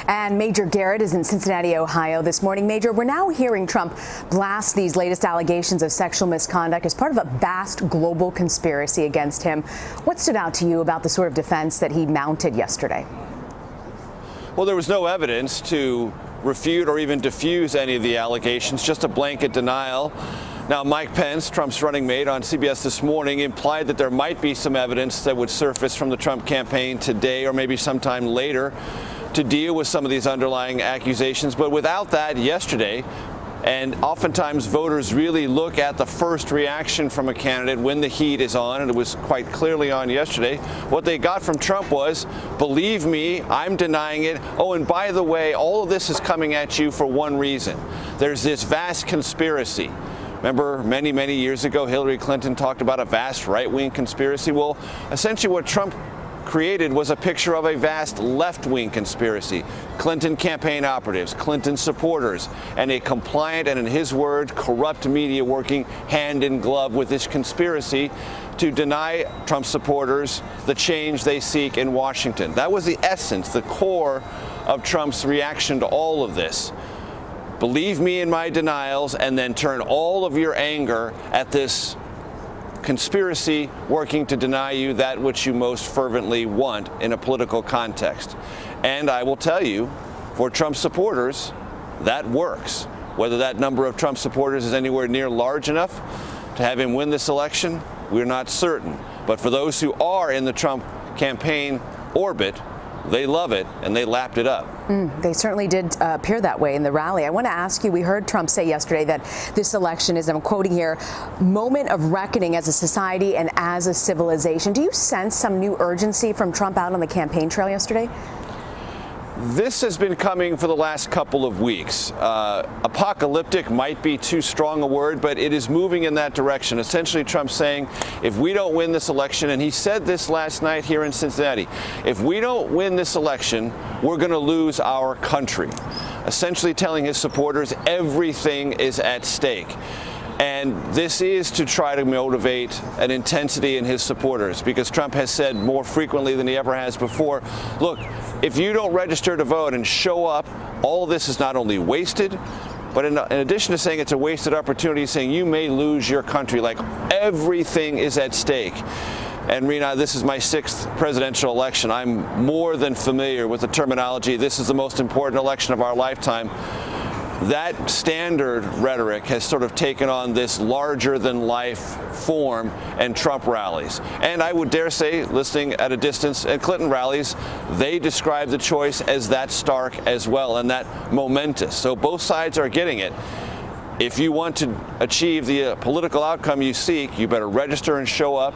And Major Garrett is in Cincinnati, Ohio this morning. Major, we're now hearing Trump blast these latest allegations of sexual misconduct as part of a vast global conspiracy against him. What stood out to you about the sort of defense that he mounted yesterday? Well, there was no evidence to refute or even diffuse any of the allegations, just a blanket denial. Now, Mike Pence, Trump's running mate, on CBS this morning implied that there might be some evidence that would surface from the Trump campaign today or maybe sometime later to deal with some of these underlying accusations. But without that yesterday, and oftentimes voters really look at the first reaction from a candidate when the heat is on, and it was quite clearly on yesterday. What they got from Trump was, believe me, I'm denying it. Oh, and by the way, all of this is coming at you for one reason. There's this vast conspiracy. Remember, many years ago, Hillary Clinton talked about a vast right-wing conspiracy. Well, essentially what Trump created was a picture of a vast left-wing conspiracy. Clinton campaign operatives, Clinton supporters, and a compliant and, in his word, corrupt media working hand in glove with this conspiracy to deny Trump supporters the change they seek in Washington. That was the essence, the core of Trump's reaction to all of this. Believe me in my denials, and then turn all of your anger at this conspiracy working to deny you that which you most fervently want in a political context. And I will tell you, for Trump supporters, that works. Whether that number of Trump supporters is anywhere near large enough to have him win this election, we're not certain. But for those who are in the Trump campaign orbit, they love it, and they lapped it up. They certainly did appear that way in the rally. I want to ask you, we heard Trump say yesterday that this election is, I'm quoting here, moment of reckoning as a society and as a civilization. Do you sense some new urgency from Trump out on the campaign trail yesterday? This has been coming for the last couple of weeks. Apocalyptic might be too strong a word, but it is moving in that direction. Essentially, Trump saying, if we don't win this election, and he said this last night here in Cincinnati, if we don't win this election, we're going to lose our country. Essentially telling his supporters everything is at stake. And this is to try to motivate an intensity in his supporters, because Trump has said more frequently than he ever has before, look, if you don't register to vote and show up, all of this is not only wasted, but in addition to saying it's a wasted opportunity, saying you may lose your country, like everything is at stake. And Rena, this is my 6th presidential election. I'm more than familiar with the terminology. This is the most important election of our lifetime. That standard rhetoric has sort of taken on this larger-than-life form in Trump rallies. And I would dare say, listening at a distance at Clinton rallies, they describe the choice as that stark as well and that momentous. So both sides are getting it. If you want to achieve the political outcome you seek, you better register and show up.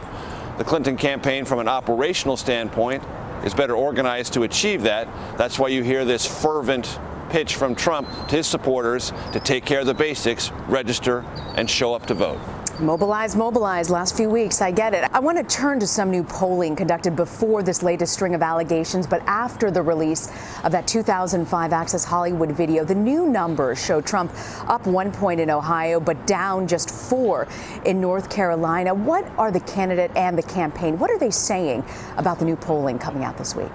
The Clinton campaign, from an operational standpoint, is better organized to achieve that. That's why you hear this fervent pitch from Trump to his supporters to take care of the basics, register, and show up to vote. Mobilize, mobilize. Last few weeks, I get it. I want to turn to some new polling conducted before this latest string of allegations, but after the release of that 2005 Access Hollywood video. The new numbers show Trump up 1 point in Ohio, but down just 4 in North Carolina. What are the candidate and the campaign? What are they saying about the new polling coming out this week?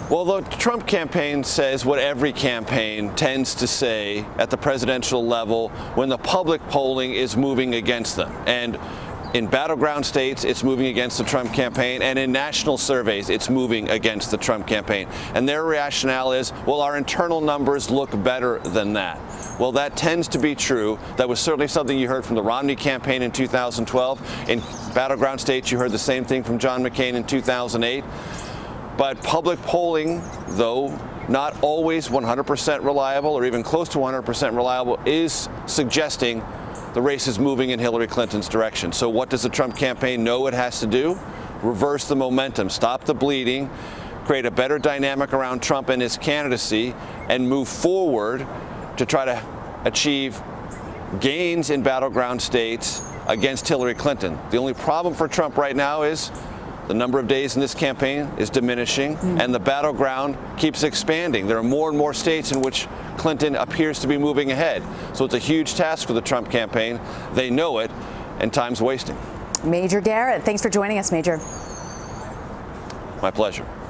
Well, the Trump campaign says what every campaign tends to say at the presidential level when the public polling is moving against them. And in battleground states, it's moving against the Trump campaign, and in national surveys, it's moving against the Trump campaign. And their rationale is, well, our internal numbers look better than that. Well, that tends to be true. That was certainly something you heard from the Romney campaign in 2012. In battleground states, you heard the same thing from John McCain in 2008. But public polling, though not always 100% reliable or even close to 100% reliable, is suggesting the race is moving in Hillary Clinton's direction. So what does the Trump campaign know it has to do? Reverse the momentum, stop the bleeding, create a better dynamic around Trump and his candidacy, and move forward to try to achieve gains in battleground states against Hillary Clinton. The only problem for Trump right now is the number of days in this campaign is diminishing, and the battleground keeps expanding. There are more and more states in which Clinton appears to be moving ahead. So it's a huge task for the Trump campaign. They know it, and time's wasting. Major Garrett, thanks for joining us, Major. My pleasure.